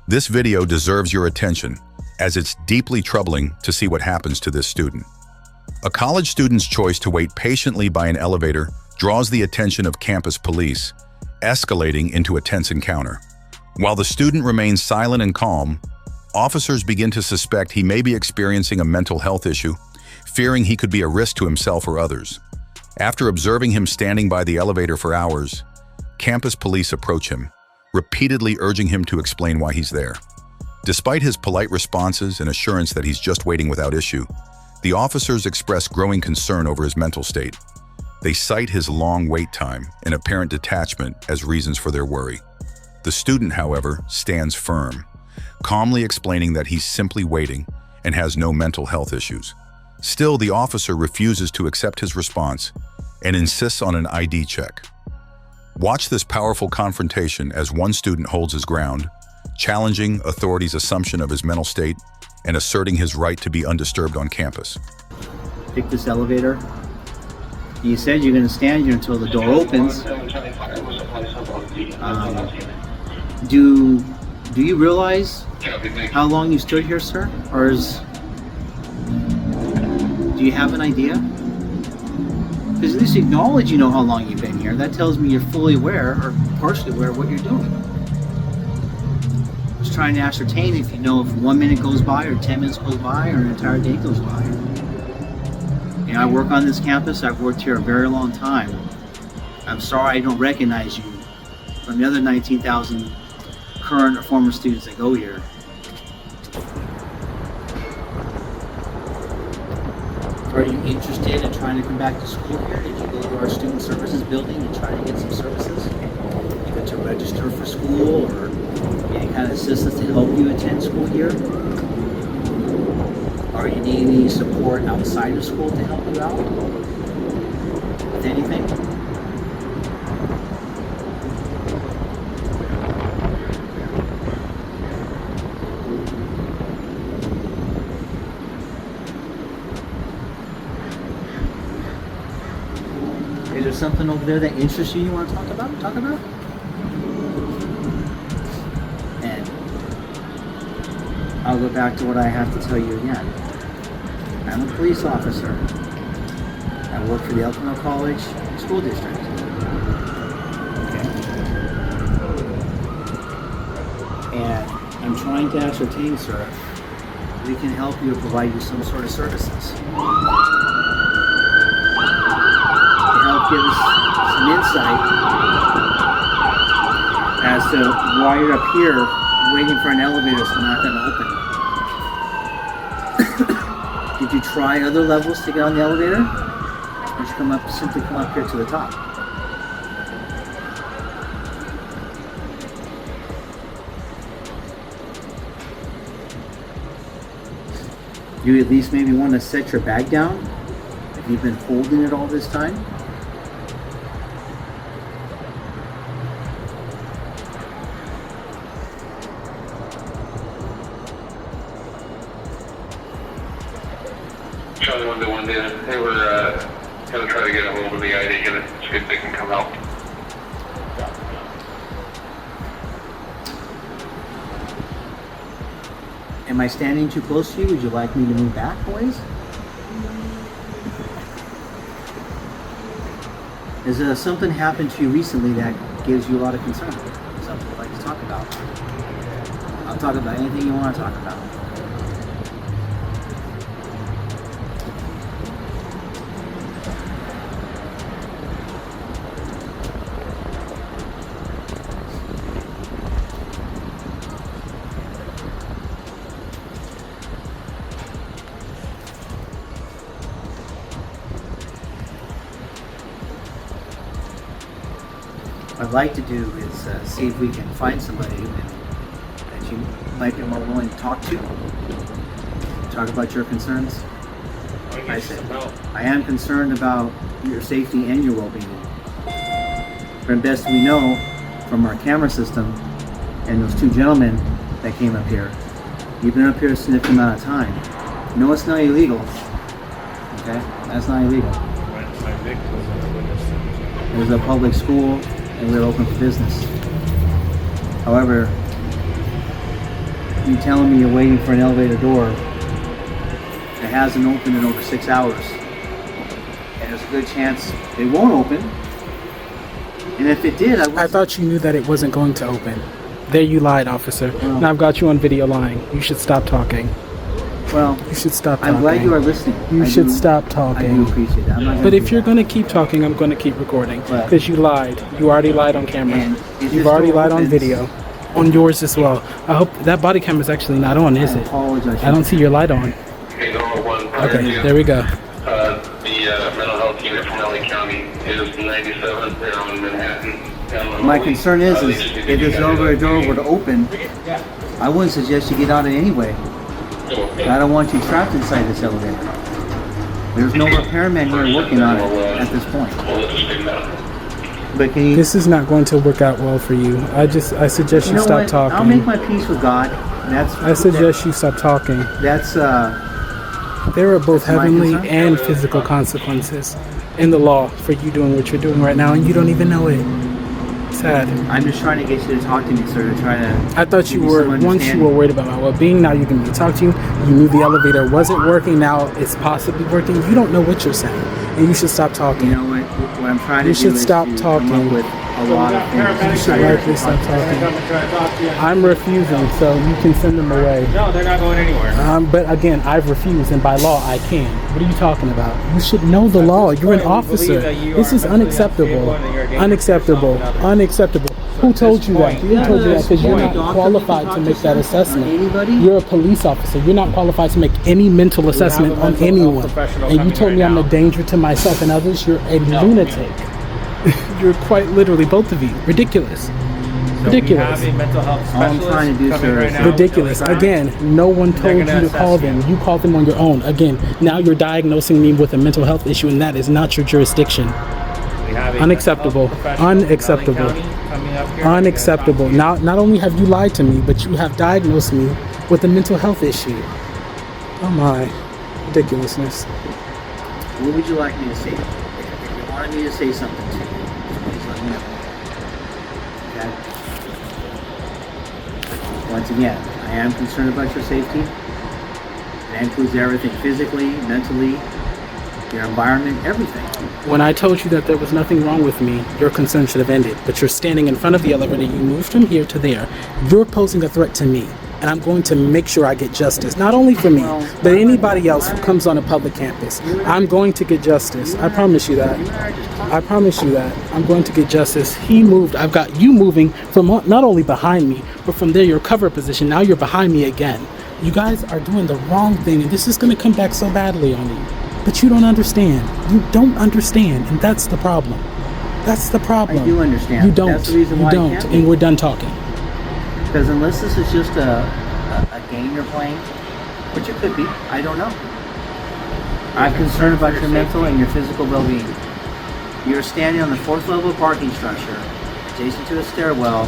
This video deserves your attention, as it's deeply troubling to see what happens to this student. A college student's choice to wait patiently by an elevator draws the attention of campus police, escalating into a tense encounter. While the student remains silent and calm, officers begin to suspect he may be experiencing a mental health issue, fearing he could be a risk to himself or others. After observing him standing by the elevator for hours, campus police approach him, repeatedly urging him to explain why he's there. Despite his polite responses and assurance that he's just waiting without issue, the officers express growing concern over his mental state. They cite his long wait time and apparent detachment as reasons for their worry. The student, however, stands firm, calmly explaining that he's simply waiting and has no mental health issues. Still, the officer refuses to accept his response and insists on an ID check. Watch this powerful confrontation as one student holds his ground, challenging authorities' assumption of his mental state and asserting his right to be undisturbed on campus. Pick this elevator. You said you're going to stand here until the door opens. Do you realize how long you stood here, sir? Or do you have an idea? Because at least acknowledge you know how long you've been here. That tells me you're fully aware or partially aware of what you're doing. Just trying to ascertain if you know if 1 minute goes by or 10 minutes goes by or an entire day goes by. You know, I work on this campus. I've worked here a very long time. I'm sorry I don't recognize you from the other 19,000 current or former students that go here. Are you interested in trying to come back to school here? Did you go to our student services building and try to get some services? Either to register for school or any kind of assistance to help you attend school here? Are you needing any support outside of school to help you out with anything? Is there something over there that interests you want to talk about? And I'll go back to what I have to tell you again. I'm a police officer. I work for the Elkmore College School District. Okay. And I'm trying to ascertain, sir, if we can help you or provide you some sort of services. Help give us some insight as to why you're up here waiting for an elevator that's not going to open. Did you try other levels to get on the elevator? Or did you simply come up here to the top? You at least maybe want to set your bag down if you've been holding it all this time. Charlie 121, they were going to try to get a hold of the ID unit, see if they can come help. Am I standing too close to you? Would you like me to move back a ways? Has something happened to you recently that gives you a lot of concern? Something you'd like to talk about? I'll talk about anything you want to talk about. What I'd like to do is see if we can find somebody that you might be more willing to talk about your concerns. I said, I am concerned about your safety and your well-being. From best we know, from our camera system and those two gentlemen that came up here, you've been up here a significant amount of time. No, it's not illegal. Okay, that's not illegal. It was a public school, and we were open for business. However, you telling me you're waiting for an elevator door that hasn't opened in over 6 hours. And there's a good chance it won't open. And if it did, I thought you knew that it wasn't going to open. There you lied, officer. Well, now I've got you on video lying. You should stop talking. Well, you should stop talking. I'm glad you are listening. You should stop talking. I do appreciate that. I'm not but if you're going to keep talking, I'm going to keep recording. Because you lied. You already lied on camera. You've already lied on video. On yours as well. I hope that body camera is actually not on, is it? I don't see your light on. Okay, there we go. The mental health unit from LA County is 97. They're on Manhattan. My concern is if this elevator door were to open, I wouldn't suggest you get out in any way. I don't want you trapped inside this elevator. There's no repairman here working on it at this point. But can you? This is not going to work out well for you. I suggest you stop talking. I'll make my peace with God. I suggest you stop talking. There are both heavenly and physical consequences in the law for you doing what you're doing right now, and you don't even know it. Sad. I'm just trying to get you to talk to me, sir, to try to... I thought you were, once you were worried about my well-being, now you're going to talk to you. You knew the elevator wasn't working, now it's possibly working. You don't know what you're saying, and you should stop talking. You know what I'm trying to do is come talking with a lot of things. You should likely stop talking. I'm refusing, so you can send them away. No, they're not going anywhere. But again, I've refused, and by law, I can. What are you talking about? You should know the law. You're an officer. This is unacceptable. Unacceptable. Unacceptable. Who told you that? Who told you that? Because you're not qualified to make that assessment. You're a police officer. You're not qualified to make any mental assessment on anyone. And you told me I'm a danger to myself and others. You're a lunatic. You're quite literally, both of you, ridiculous. Ridiculous. We have a mental health specialist trying to do, sir, right now. Ridiculous. Again, no one told you to call them. You called them on your own. Again, now you're diagnosing me with a mental health issue, and that is not your jurisdiction. Unacceptable. Unacceptable. Unacceptable. Now, not only have you lied to me, but you have diagnosed me with a mental health issue. Oh my. Ridiculousness. What would you like me to say? If you wanted me to say something to you, please let me know. Okay? Once again, I am concerned about your safety. That includes everything, physically, mentally, your environment, everything. When I told you that there was nothing wrong with me, your concern should have ended. But you're standing in front of the elevator, you moved from here to there. You're posing a threat to me. And I'm going to make sure I get justice. Not only for me, but anybody else who comes on a public campus. I'm going to get justice. I promise you that. I promise you that. I'm going to get justice. He moved. I've got you moving from not only behind me, but from there, your cover position. Now you're behind me again. You guys are doing the wrong thing, and this is going to come back so badly on you. But you don't understand. You don't understand, and that's the problem. That's the problem. I do understand. You don't. That's the reason why you don't, and we're done talking. Because unless this is just a game you're playing, which it could be, I don't know. I'm concerned about your mental and your physical well-being. You're standing on the 4th level parking structure, adjacent to a stairwell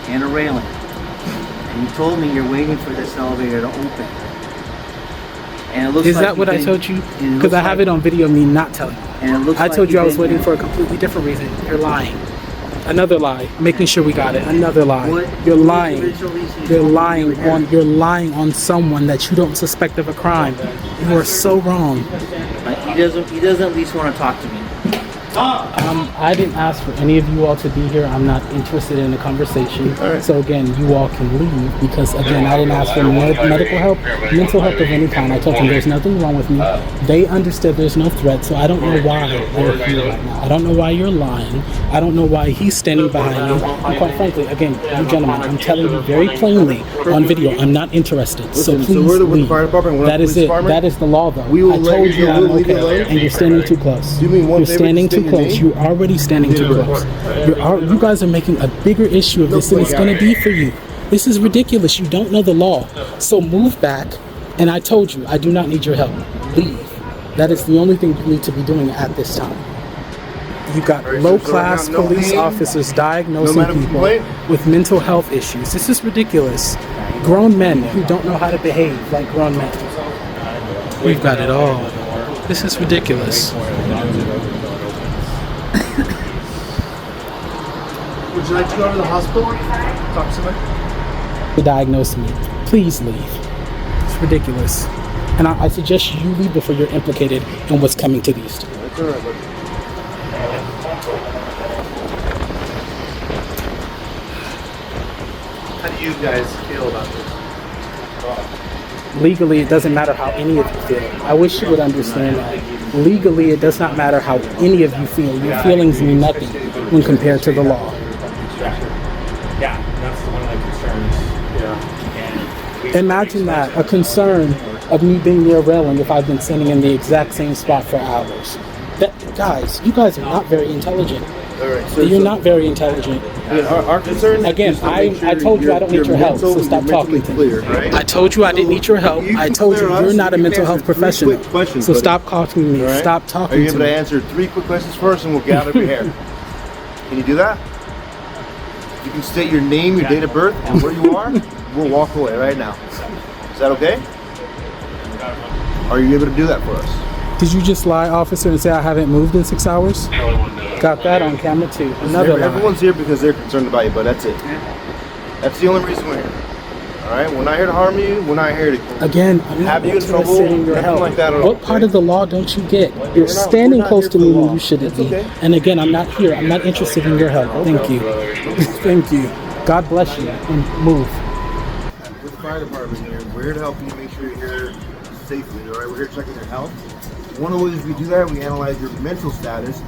and a railing. And you told me you're waiting for this elevator to open. And it looks is like that what I told you? Because I have it on video of me not telling you. And it looks I told you I was waiting there. for a completely different reason. You're lying. Another lie. Making sure we got it. Another lie. You're lying. You're lying on someone that you don't suspect of a crime. You are so wrong. He doesn't at least want to talk to me. I didn't ask for any of you all to be here. I'm not interested in a conversation. So again, you all can leave because again, I didn't ask for medical help, mental help of any kind. I told them there's nothing wrong with me. They understood there's no threat, so I don't know why they're here right now. I don't know why you're lying. I don't know why he's standing behind you. And quite frankly, again, you gentlemen, I'm telling you very plainly on video, I'm not interested. So please leave. That is it. That is the law, though. I told you I'm okay, and you're standing too close. You're standing too close. You're already standing too close. You guys are making a bigger issue of this than it's going to be for you. This is ridiculous. You don't know the law. So move back. And I told you, I do not need your help. Leave. That is the only thing you need to be doing at this time. You got low-class police officers diagnosing people with mental health issues. This is ridiculous. Grown men who don't know how to behave like grown men. We've got it all. This is ridiculous. Would you like to go to the hospital? Talk to somebody? To diagnose me. Please leave. It's ridiculous. And I suggest you leave before you're implicated in what's coming to these two. That's all right, buddy. How do you guys feel about this? Legally, it doesn't matter how any of you feel. I wish you would understand that. Legally, it does not matter how any of you feel. Your feelings mean nothing when compared to the law. Yeah, that's one of the concerns. Yeah. Imagine that, a concern of me being near railing if I've been sitting in the exact same spot for hours. Guys, you guys are not very intelligent. You're not very intelligent. Our concern Again, I told you I don't need your help, so stop talking to me. I told you I didn't need your help. I told you you're not a mental health professional. So stop talking to me. Stop talking to me. Are you able to answer 3 quick questions first, and we'll get out of your hair? Can you do that? You can state your name, your date of birth, and where you are. We'll walk away right now. Is that okay? Are you able to do that for us? Did you just lie, officer, and say I haven't moved in 6 hours? Got that on camera too. Another lie. Everyone's here because they're concerned about you, but that's it. That's the only reason we're here. All right, we're not here to harm you. We're not here to Again, I'm not have you in trouble. interested in your Nothing help. like that at all. What part of the law don't you get? You're standing close to me when you shouldn't be. And again, I'm not here. I'm not interested in your help. Thank you. Thank you. God bless you. And move. We're the fire department here. We're here to help you make sure you're here safely. All right, we're here checking your health. One of the ways we do that, we analyze your mental status.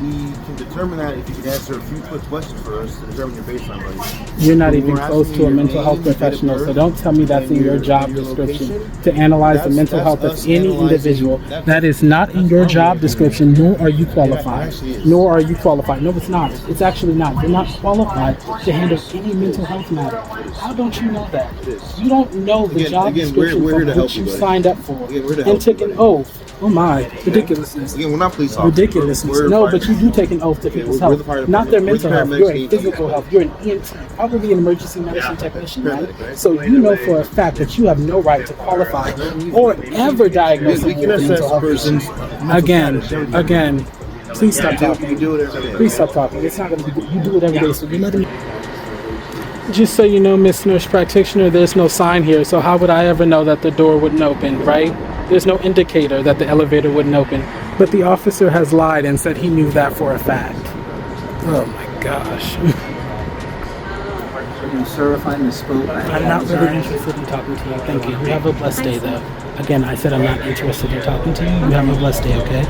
We can determine that if you can answer a few quick questions for us to determine your baseline value. You're not even close to a mental health professional, so don't tell me that's in your job description to analyze the mental health of any individual. That is not in your job description, nor are you qualified. Nor are you qualified. No, it's not. It's actually not. You're not qualified to handle any mental health matter. How don't you know that? You don't know the job description for which you signed up for and took an oath. Oh my, ridiculousness. Again, we're not police officers. Ridiculousness. No, but you do take an oath to people's health, not their mental health. You're a physical health. You're an ENT, probably an emergency medicine technician, right? So you know for a fact that you have no right to qualify or ever diagnose someone with mental health issues. Again, please stop talking. Please stop talking. It's not going to be good. You do it every day, so you're letting me. Just so you know, Miss Nurse Practitioner, there's no sign here, so how would I ever know that the door wouldn't open, right? There's no indicator that the elevator wouldn't open. But the officer has lied and said he knew that for a fact. Oh my gosh. Sir, if I misspoke, I'm not really interested in talking to you. Thank you. You have a blessed day, though. Again, I said I'm not interested in talking to you. You have a blessed day, okay?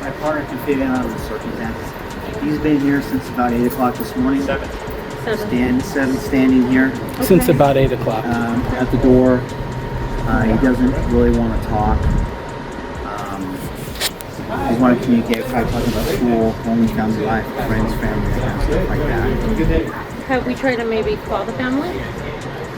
My partner can fit in on the circumstances. He's been here since about 8 o'clock this morning. Standing here Since about 8 o'clock. at the door. He doesn't really want to talk. He want to communicate, probably talking about school, only family life, friends, family, kind of stuff like that. Have we tried to maybe call the family?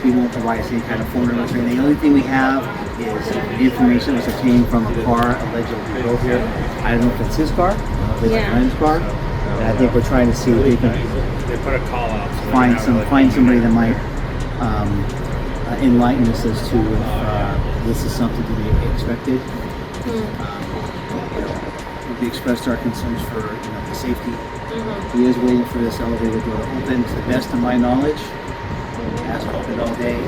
He won't provide us any kind of phone numbers or anything. The only thing we have is information that was obtained from the car allegedly drove here. I don't know if it's his car, if it's a friend's car. And I think we're trying to see if we can They put a call out. find somebody that might enlighten us as to if this is something to be expected. We expressed our concerns for the safety. He is waiting for this elevator door to open. To the best of my knowledge, it has opened all day.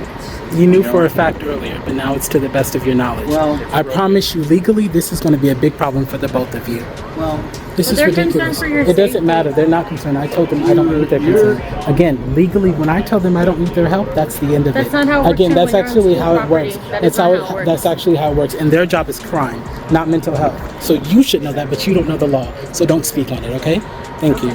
You knew for a fact earlier, but now it's to the best of your knowledge. Well, I promise you, legally, this is going to be a big problem for the both of you. Well, This is they're ridiculous. concerned for your It doesn't safety. matter. They're not concerned. I told them I don't need their concern. Again, legally, when I tell them I don't need their help, that's the end of That's it. not how it works Again, when that's you're on actually school how it property. works. That That's is not how it works. That's actually how it works. And their job is crime, not mental health. So you should know that, but you don't know the law. So don't speak on it, okay? Thank you.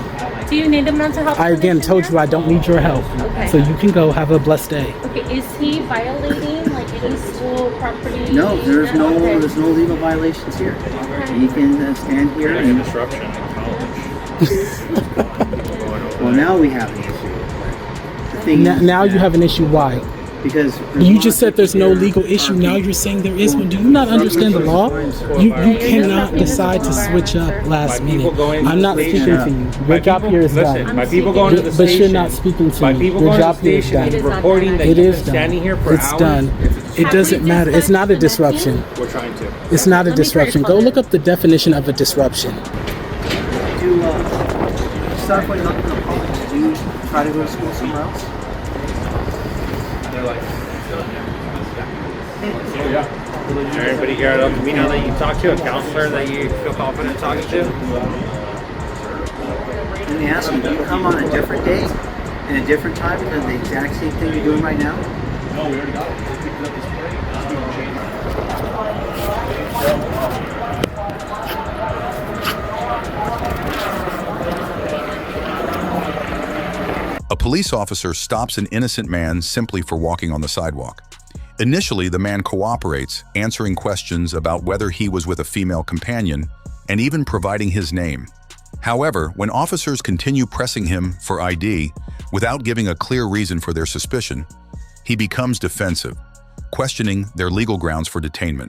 Do you need a mental health I again clinician told here? you I don't need your help. Okay. So you can go. Have a blessed day. Okay, is he violating like any school property? no, there's no Okay. legal violations here. He can stand here and. Disruption in college. Well, now we have an issue. The thing is Now you that have an issue. Why? Because You just said there's no legal issue. Now you're saying there is one. Do you not understand the law? You cannot decide to switch up last minute. I'm not speaking to you. Your job here is done. My people going to the But station. you're not speaking to My me. people Your going to job the here is station done. reporting that It you've is been done. standing here for It's hours. done. It doesn't matter. It's not a disruption. We're trying to. It's not a disruption. Go look up the definition of a disruption. Do start putting up the public. Do you try to go to school somewhere else? They're like, everybody here at El Camino that you talk to, a counselor that you feel confident talking to? Let me ask you, do you come on a different day and a different time because the exact same thing you're doing right now? No, we already got it. Just picked it up this A police officer stops an innocent man simply for walking on the sidewalk. Initially, the man cooperates, answering questions about whether he was with a female companion and even providing his name. However, when officers continue pressing him for ID without giving a clear reason for their suspicion, he becomes defensive, questioning their legal grounds for detainment.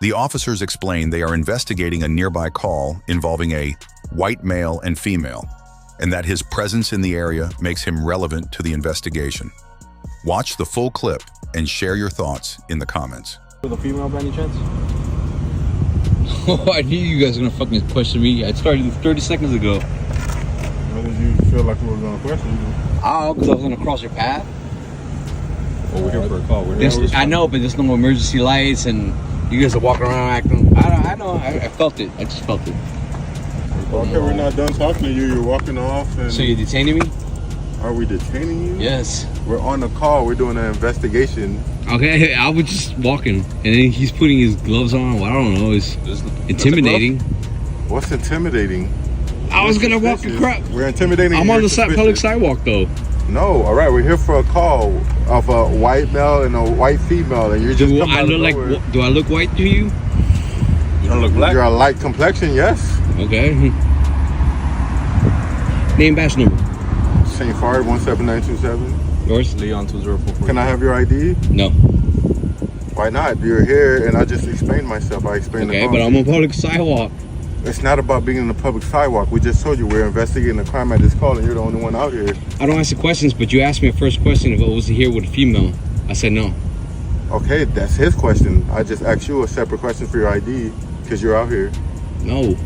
The officers explain they are investigating a nearby call involving a white male and female, and that his presence in the area makes him relevant to the investigation. Watch the full clip and share your thoughts in the comments. With a female by any chance? Oh, I knew you guys were gonna fucking question me. I started 30 seconds ago. Why did you feel like we were going to question you? Oh, because I was gonna cross your path. Oh, we're here for a call. I know, but there's no emergency lights, and you guys are walking around acting. I know. I felt it. I just felt it. Okay, we're not done talking to you. You're walking off. And So you're detaining me? are we detaining you? Yes. We're on a call. We're doing an investigation. Okay, I was just walking, and then he's putting his gloves on. Well, I don't know. It's intimidating. What's intimidating? I was gonna walk Suspicious. across. We're intimidating. I'm you. on You're the public suspicious. sidewalk, though. No, all right. We're here for a call of a white male and a white female, and you're just Do coming I out of look like? nowhere. Do I look white to you? You don't look black? You're a light complexion, yes. Okay. Name, badge number. St. Fard 17927. Yours? Leon 204. Can I have your ID? No. Why not? You're here, and I just explained myself. I explained Okay, the but I'm policy. on public sidewalk. It's not about being in the public sidewalk. We just told you we're investigating a crime at this call, and you're the only one out here. I don't answer questions, but you asked me a first question if I was here with a female. I said no. Okay, that's his question. I just asked you a separate question for your ID because you're out here. No.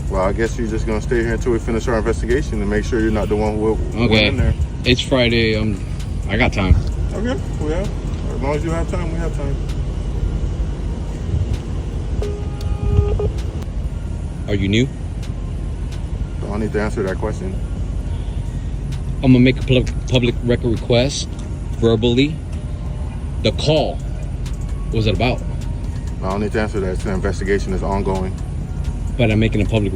Well, I guess you're just gonna stay here until we finish our investigation and make sure you're not the one who went Okay. in there. It's Friday. I got time. Okay, we have. As long as you have time, we have time. Are you new? So I need to answer that question. I'm gonna make a public record request verbally. The call. What was it about? I don't need to answer that. The investigation is ongoing. But I'm making a public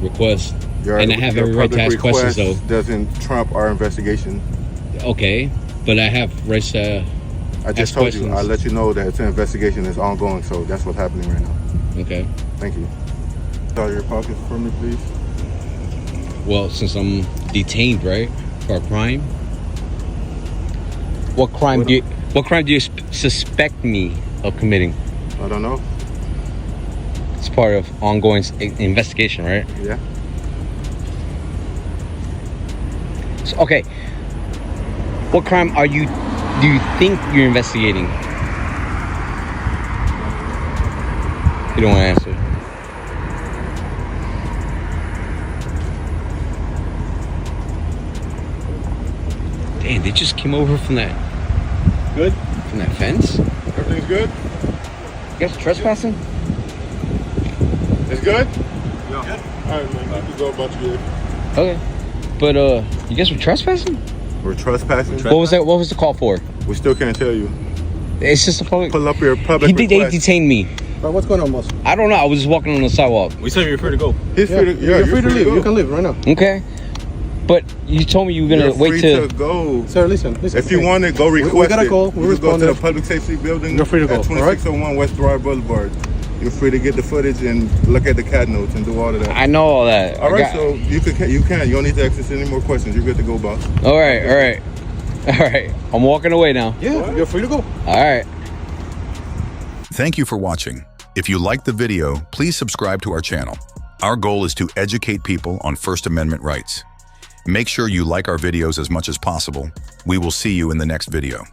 request. Your, And I have your every right to public ask questions, request doesn't trump our investigation. Okay, but I have rights to I just ask told questions. you. I let you know that it's an investigation is ongoing, so that's what's happening right now. Okay. Thank you. Out your pockets for me, please. Well, since I'm detained, right, for a crime. What crime do you suspect me of committing? I don't know. It's part of ongoing investigation, right? Yeah. So, okay. What crime do you think you're investigating? You don't want to answer. Damn, they just came over from that Good? from that fence? Everything's good? You guys trespassing? It's good? Yeah. All right, man. You can go about your day. Okay. But you guys were trespassing? We're trespassing. What was that? What was the call for? We still can't tell you. It's just a public. Pull up your public They request. detained me. But what's going on, boss? I don't know. I was just walking on the sidewalk. We said you're free to go. He's free to, You're free to leave. go. You can leave right now. Okay. But you told me you were gonna You're wait free till. to go. Sir, listen. If you want to go request we got a it, call. We you can go to the responded. public safety building You're free to go, at 2601 West Broad Boulevard. You're free to get the footage and look at the CAD notes and do all of that. I know all that. All right, so you can. You don't need to ask us any more questions. You're good to go, boss. All right. All right. All right, I'm walking away now. Yeah, you're free to go. All right. Thank you for watching. If you liked the video, please subscribe to our channel. Our goal is to educate people on First Amendment rights. Make sure you like our videos as much as possible. We will see you in the next video.